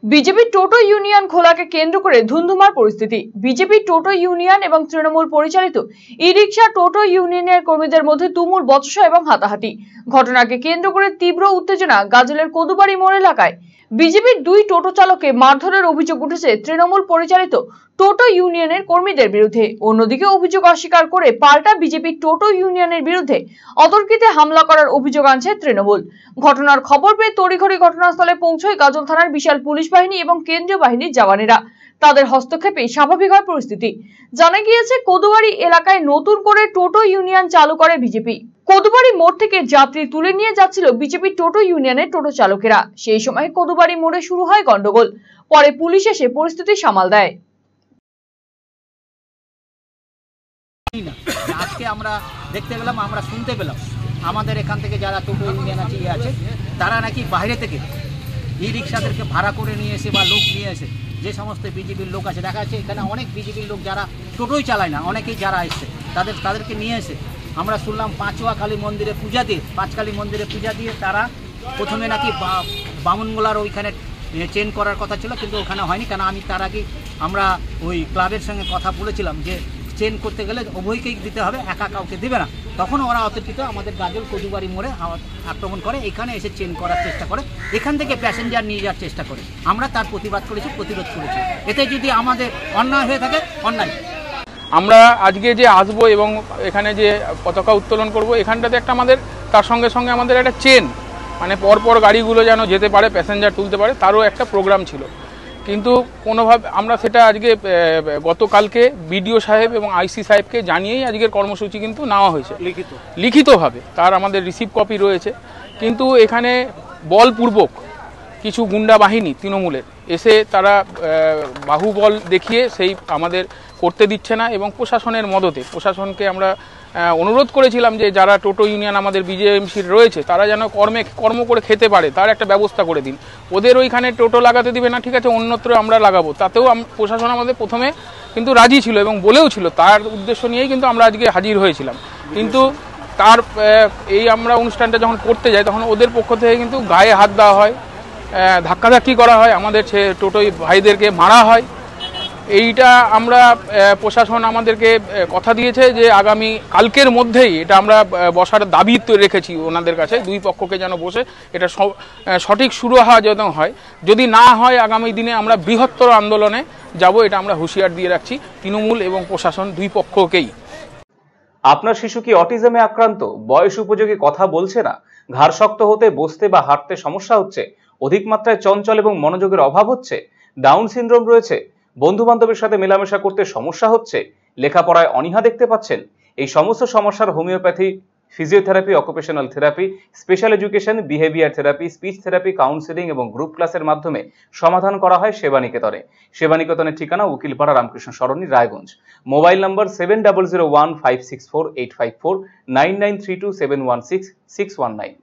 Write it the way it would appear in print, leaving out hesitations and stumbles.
BJP টোটো union খোলাকে কেন্দ্র করে ধুন্ধুমার পরিস্থিতি। বিজেপি টোটো ইউনিয়ন এবং তৃণমূল পরিচালিত ই-রিকশা টোটো ইউনিয়নের কর্মীদের মধ্যে তুমুল বচসা এবং হাতাহাতি। ঘটনাকে কেন্দ্র করে তীব্র উত্তেজনা গাজলের কদুবাড়ি মোড় এলাকায়। বিজেপির দুই টোটো চালককে মারধরের অভিযোগ উঠেছে তৃণমূল পরিচালিত টোটো ইউনিয়নের কর্মীদের বিরুদ্ধে। অন্যদিকে অভিযোগ অস্বীকার করে পাল্টা বিজেপি টোটো ইউনিয়নের বিরুদ্ধে অতর্কিতে হামলা করার অভিযোগ আনছে তৃণমূল। ঘটনার খবর পেয়ে তড়িঘড়ি ঘটনাস্থলে পৌঁছয় গাজল থানার বিশাল পুলিশ বাহিনী এবং কেন্দ্রীয় বাহিনীর জওয়ানেরা। তাদের হস্তক্ষেপে স্বাভাবিক হয় পরিস্থিতি। জানা গিয়েছে, কদুবাড়ি এলাকায় নতুন করে টোটো ইউনিয়ন চালু করে বিজেপি। কদুবাড়ি মোড় থেকে যাত্রী তুলে নিয়ে যাচ্ছিল বিজেপি টোটো ইউনিয়নের টোটো চালকেরা। সেই সময় কদুবাড়ি মোড়ে শুরু হয় গন্ডগোল। পরে পুলিশ এসে পরিস্থিতি সামাল দেয়। আজকে আমরা দেখতে পেলাম, আমরা শুনতে পেলাম আমাদের এখান থেকে যারা টোটো ইউনিয়ন আছে তারা নাকি বাইরে থেকে ই রিক্সাদেরকে ভাড়া করে নিয়ে এসে বা লোক নিয়ে এসে, যে সমস্ত বিজেপির লোক আছে, দেখা যাচ্ছে এখানে অনেক বিজেপির লোক যারা টোটোই চালায় না, অনেকেই যারা এসছে তাদেরকে নিয়ে এসে আমরা শুনলাম পাঁচুয়া কালী মন্দিরে পূজা দিয়ে, পাঁচকালী মন্দিরে পূজা দিয়ে তারা প্রথমে নাকি বামুনগোলার ওইখানে চেন করার কথা ছিল, কিন্তু ওখানে হয়নি। কেন আমি তার আগে আমরা ওই ক্লাবের সঙ্গে কথা বলেছিলাম যে চেন করতে গেলে উভয়কেই দিতে হবে, একা কাউকে দেবে না। তখন ওরা অতর্কিত আমাদের গাজল কদুবাড়ি মোড়ে আক্রমণ করে, এখানে এসে চেন করার চেষ্টা করে, এখান থেকে প্যাসেঞ্জার নিয়ে যাওয়ার চেষ্টা করে। আমরা তার প্রতিবাদ করেছি, প্রতিরোধ করেছি। এতে যদি আমাদের অন্যায় হয়ে থাকে, অন্যায়। আমরা আজকে যে আসবো এবং এখানে যে পতাকা উত্তোলন করব, এখানটাতে একটা আমাদের তার সঙ্গে সঙ্গে আমাদের একটা চেন, মানে পরপর গাড়িগুলো যেন যেতে পারে, প্যাসেঞ্জার তুলতে পারে, তারও একটা প্রোগ্রাম ছিল। কিন্তু কোনোভাবে আমরা সেটা আজকে গতকালকে বিডিও সাহেব এবং আইসি সাহেবকে জানিয়েই আজকের কর্মসূচি কিন্তু নেওয়া হয়েছে লিখিতভাবে। তার আমাদের রিসিভ কপি রয়েছে। কিন্তু এখানে বলপূর্বক কিছু গুন্ডা বাহিনী তৃণমূলের এসে তারা বাহুবল দেখিয়ে সেই আমাদের করতে দিচ্ছে না, এবং প্রশাসনের মদতে প্রশাসনকে আমরা অনুরোধ করেছিলাম যে যারা টোটো ইউনিয়ন আমাদের বিজেএমসির রয়েছে তারা যেন কর্ম করে খেতে পারে, তার একটা ব্যবস্থা করে দিন। ওদের ওইখানে টোটো লাগাতে দিবে না, ঠিক আছে, অন্যত্র আমরা লাগাবো। তাতেও প্রশাসন আমাদের প্রথমে কিন্তু রাজি ছিল এবং বলেও ছিল, তার উদ্দেশ্য নিয়েই কিন্তু আমরা আজকে হাজির হয়েছিলাম। কিন্তু তার এই আমরা অনুষ্ঠানটা যখন করতে যাই তখন ওদের পক্ষ থেকে কিন্তু গায়ে হাত দেওয়া হয়, ধাক্কাধাক্কি করা হয়, আমাদের টোটোই ভাইদেরকে মারা হয়। এইটা আমরা প্রশাসন আমাদেরকে কথা দিয়েছে যে আগামী কালকের মধ্যেই এটা আমরা বসার দাবি রেখেছি ওনাদের কাছে, দুই পক্ষকে যেন বসে এটা সঠিক শুরু হওয়া যেন হয়। যদি না হয় আগামী দিনে আমরা বৃহত্তর আন্দোলনে যাব, এটা আমরা হুঁশিয়ার দিয়ে রাখছি তৃণমূল এবং প্রশাসন দুই পক্ষকেই। আপনার শিশু কি অটিজমে আক্রান্ত? বয়স উপযোগী কথা বলছে না, ঘাড় শক্ত হতে, বসতে বা হাঁটতে সমস্যা হচ্ছে, অধিক মাত্রায় চঞ্চল এবং মনোযোগের অভাব হচ্ছে, ডাউন সিনড্রোম রয়েছে, বন্ধু বান্ধবের সাথে মেলামেশা করতে সমস্যা হচ্ছে, লেখাপড়ায় অনীহা দেখতে পাচ্ছেন? এই সমস্ত সমস্যার homeopathy, physiotherapy, occupational therapy, special education, behaviour therapy, speech therapy, counselling এবং গ্রুপ ক্লাসের মাধ্যমে সমাধান করা হয় সেবানিকেতনে। সেবানিকেতনের ঠিকানা উকিলপাড়া রামকৃষ্ণ সরণি, রায়গঞ্জ। Mobile number 7001564854, 9932716619।